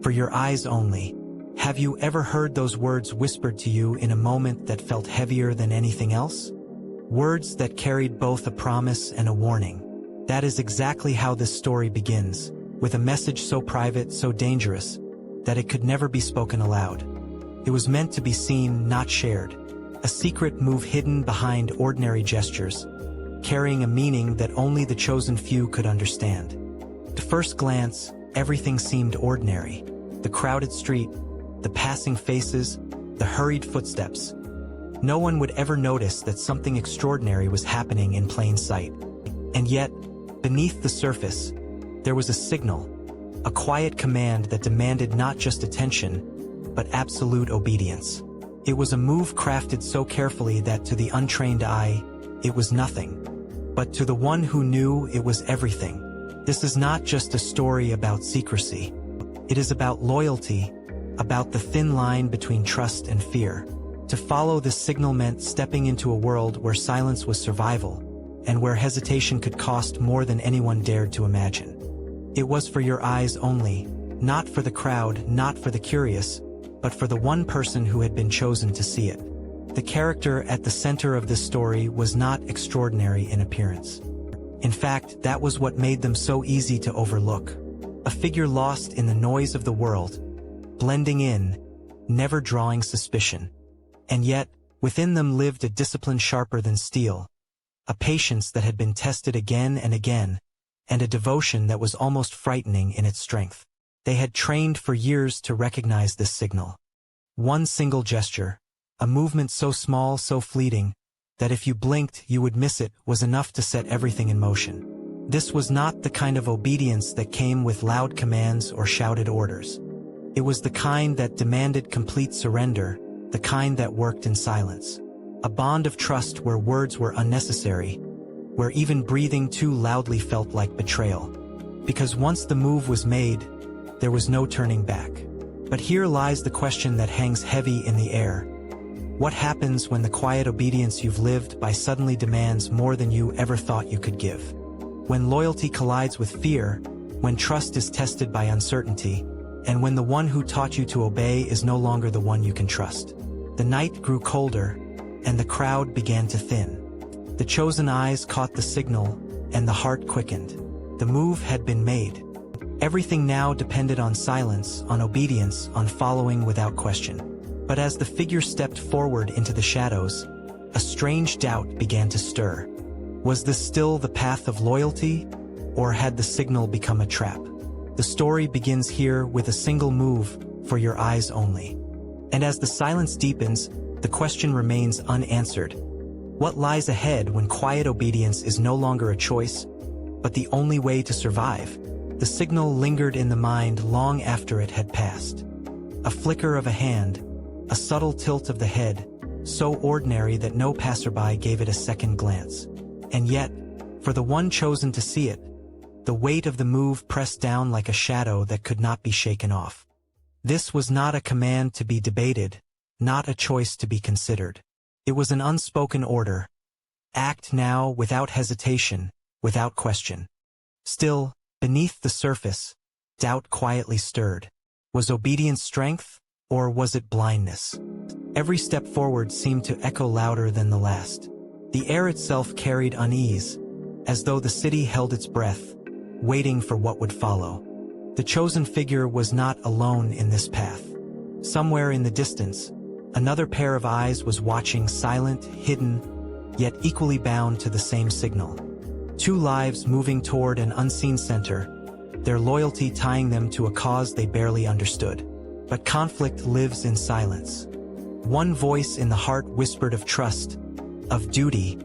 For your eyes only. Have you ever heard those words whispered to you in a moment that felt heavier than anything else? Words that carried both a promise and a warning. That is exactly how this story begins, with a message so private, so dangerous, that it could never be spoken aloud. It was meant to be seen, not shared. A secret move hidden behind ordinary gestures, carrying a meaning that only the chosen few could understand. At first glance, everything seemed ordinary. The crowded street, the passing faces, the hurried footsteps. No one would ever notice that something extraordinary was happening in plain sight. And yet, beneath the surface, there was a signal, a quiet command that demanded not just attention, but absolute obedience. It was a move crafted so carefully that to the untrained eye, it was nothing. But to the one who knew, it was everything. This is not just a story about secrecy. It is about loyalty, about the thin line between trust and fear. To follow this signal meant stepping into a world where silence was survival, and where hesitation could cost more than anyone dared to imagine. It was for your eyes only, not for the crowd, not for the curious, but for the one person who had been chosen to see it. The character at the center of this story was not extraordinary in appearance. In fact, that was what made them so easy to overlook. A figure lost in the noise of the world, blending in, never drawing suspicion. And yet, within them lived a discipline sharper than steel, a patience that had been tested again and again, and a devotion that was almost frightening in its strength. They had trained for years to recognize this signal. One single gesture, a movement so small, so fleeting, that if you blinked you would miss it, was enough to set everything in motion. This was not the kind of obedience that came with loud commands or shouted orders. It was the kind that demanded complete surrender, the kind that worked in silence. A bond of trust where words were unnecessary, where even breathing too loudly felt like betrayal. Because once the move was made, there was no turning back. But here lies the question that hangs heavy in the air. What happens when the quiet obedience you've lived by suddenly demands more than you ever thought you could give? When loyalty collides with fear, when trust is tested by uncertainty, and when the one who taught you to obey is no longer the one you can trust. The night grew colder, and the crowd began to thin. The chosen eyes caught the signal, and the heart quickened. The move had been made. Everything now depended on silence, on obedience, on following without question. But as the figure stepped forward into the shadows, a strange doubt began to stir. Was this still the path of loyalty, or had the signal become a trap? The story begins here with a single move, for your eyes only. And as the silence deepens, the question remains unanswered. What lies ahead when quiet obedience is no longer a choice, but the only way to survive? The signal lingered in the mind long after it had passed. A flicker of a hand, a subtle tilt of the head, so ordinary that no passerby gave it a second glance. And yet, for the one chosen to see it, the weight of the move pressed down like a shadow that could not be shaken off. This was not a command to be debated, not a choice to be considered. It was an unspoken order. Act now without hesitation, without question. Still, beneath the surface, doubt quietly stirred. Was obedience strength, or was it blindness? Every step forward seemed to echo louder than the last. The air itself carried unease, as though the city held its breath, waiting for what would follow. The chosen figure was not alone in this path. Somewhere in the distance, another pair of eyes was watching, silent, hidden, yet equally bound to the same signal. Two lives moving toward an unseen center, their loyalty tying them to a cause they barely understood. But conflict lives in silence. One voice in the heart whispered of trust, of duty,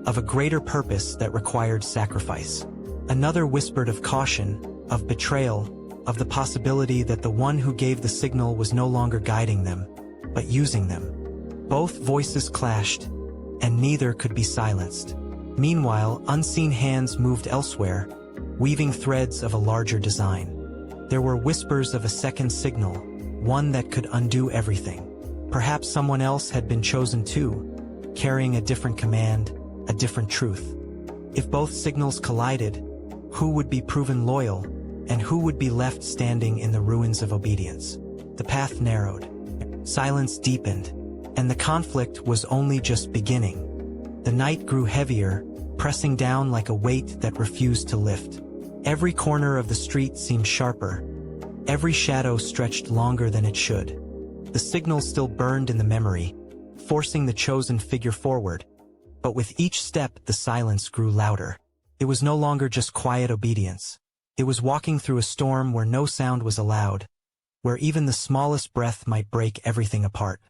of a greater purpose that required sacrifice. Another whispered of caution, of betrayal, of the possibility that the one who gave the signal was no longer guiding them, but using them. Both voices clashed, and neither could be silenced. Meanwhile, unseen hands moved elsewhere, weaving threads of a larger design. There were whispers of a second signal, one that could undo everything. Perhaps someone else had been chosen too, carrying a different command, a different truth. If both signals collided, who would be proven loyal, And who would be left standing in the ruins of obedience? The path narrowed. Silence deepened. And the conflict was only just beginning. The night grew heavier, pressing down like a weight that refused to lift. Every corner of the street seemed sharper. Every shadow stretched longer than it should. The signal still burned in the memory, forcing the chosen figure forward. But with each step, the silence grew louder. It was no longer just quiet obedience. It was walking through a storm where no sound was allowed, where even the smallest breath might break everything apart.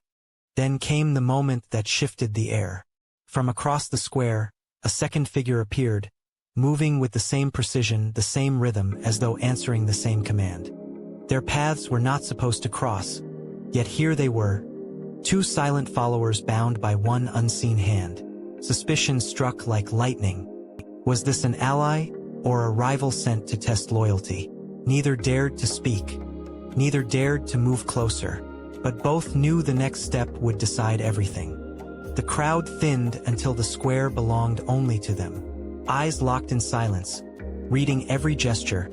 Then came the moment that shifted the air. From across the square, a second figure appeared, moving with the same precision, the same rhythm, as though answering the same command. Their paths were not supposed to cross, yet here they were, two silent followers bound by one unseen hand. Suspicion struck like lightning. Was this an ally, or a rival sent to test loyalty? Neither dared to speak. Neither dared to move closer. But both knew the next step would decide everything. The crowd thinned until the square belonged only to them. Eyes locked in silence, reading every gesture,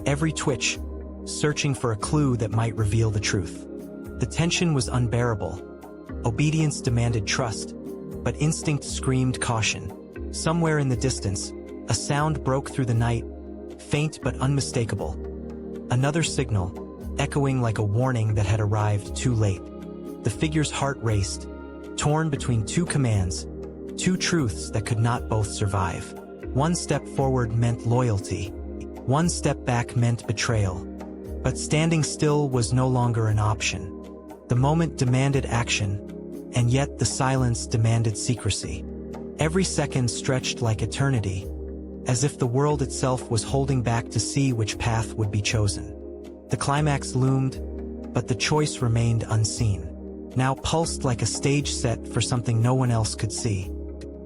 every twitch, searching for a clue that might reveal the truth. The tension was unbearable. Obedience demanded trust, but instinct screamed caution. Somewhere in the distance, a sound broke through the night, faint but unmistakable. Another signal, echoing like a warning that had arrived too late. The figure's heart raced, torn between two commands, two truths that could not both survive. One step forward meant loyalty. One step back meant betrayal. But standing still was no longer an option. The moment demanded action, and yet the silence demanded secrecy. Every second stretched like eternity, as if the world itself was holding back to see which path would be chosen. The climax loomed, but the choice remained unseen. Now pulsed like a stage set for something no one else could see.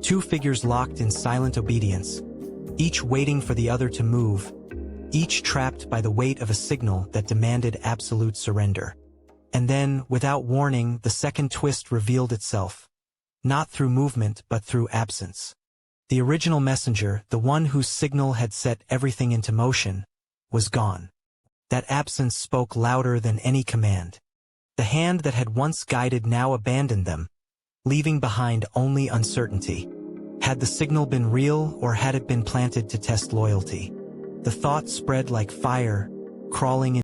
Two figures locked in silent obedience, each waiting for the other to move, each trapped by the weight of a signal that demanded absolute surrender. And then, without warning, the second twist revealed itself. Not through movement, but through absence. The original messenger, the one whose signal had set everything into motion, was gone. That absence spoke louder than any command. The hand that had once guided now abandoned them, leaving behind only uncertainty. Had the signal been real, or had it been planted to test loyalty? The thought spread like fire, crawling